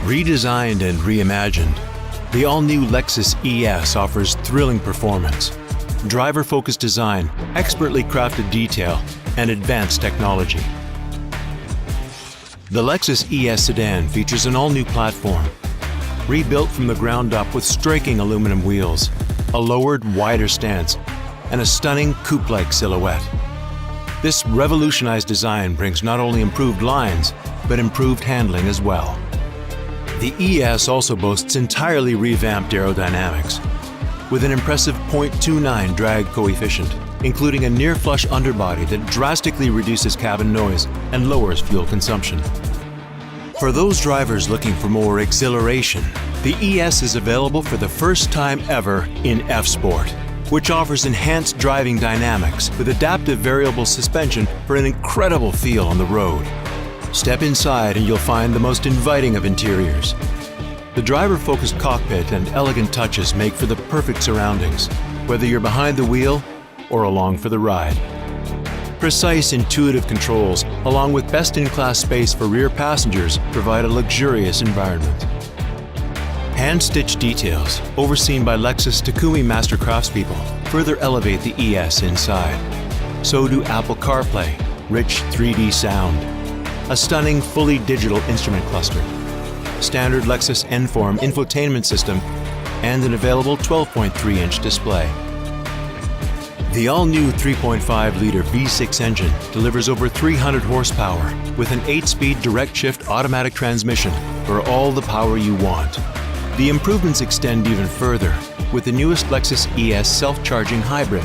Redesigned and reimagined, the all-new Lexus ES offers thrilling performance, driver-focused design, expertly crafted detail, and advanced technology. The Lexus ES sedan features an all-new platform, rebuilt from the ground up with striking aluminum wheels, a lowered, wider stance, and a stunning coupe-like silhouette. This revolutionized design brings not only improved lines, but improved handling as well. The ES also boasts entirely revamped aerodynamics, with an impressive 0.29 drag coefficient, including a near-flush underbody that drastically reduces cabin noise and lowers fuel consumption. For those drivers looking for more exhilaration, the ES is available for the first time ever in F-Sport, which offers enhanced driving dynamics with adaptive variable suspension for an incredible feel on the road. Step inside and you'll find the most inviting of interiors. The driver-focused cockpit and elegant touches make for the perfect surroundings, whether you're behind the wheel or along for the ride. Precise, intuitive controls, along with best-in-class space for rear passengers, provide a luxurious environment. Hand-stitched details, overseen by Lexus Takumi master craftspeople, further elevate the ES inside. So do Apple CarPlay, rich 3D sound, a stunning, fully digital instrument cluster, standard Lexus N-Form infotainment system, and an available 12.3-inch display. The all-new 3.5-liter V6 engine delivers over 300 horsepower with an 8-speed direct-shift automatic transmission for all the power you want. The improvements extend even further with the newest Lexus ES self-charging hybrid.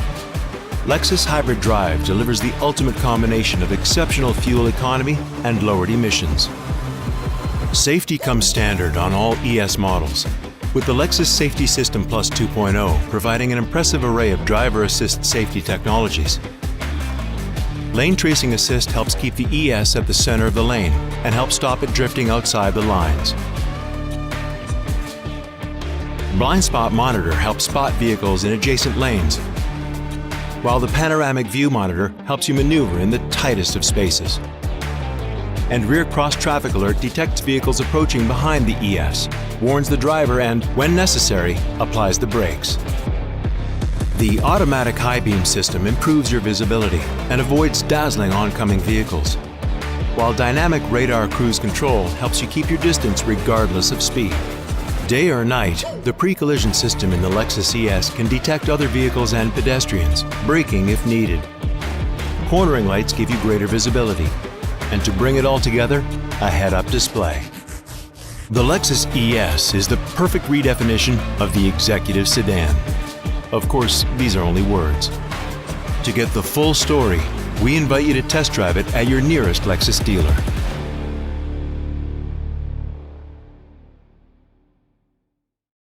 Lexus Hybrid Drive delivers the ultimate combination of exceptional fuel economy and lowered emissions. Safety comes standard on all ES models, with the Lexus Safety System Plus 2.0 providing an impressive array of driver assist safety technologies. Lane Tracing Assist helps keep the ES at the center of the lane and helps stop it drifting outside the lines. Blind Spot Monitor helps spot vehicles in adjacent lanes, while the Panoramic View Monitor helps you maneuver in the tightest of spaces. And Rear Cross Traffic Alert detects vehicles approaching behind the ES, warns the driver and, when necessary, applies the brakes. The automatic high beam system improves your visibility and avoids dazzling oncoming vehicles, while dynamic radar cruise control helps you keep your distance regardless of speed. Day or night, the pre-collision system in the Lexus ES can detect other vehicles and pedestrians, braking if needed. Cornering lights give you greater visibility, and to bring it all together, a head-up display. The Lexus ES is the perfect redefinition of the executive sedan. Of course, these are only words. To get the full story, we invite you to test drive it at your nearest Lexus dealer.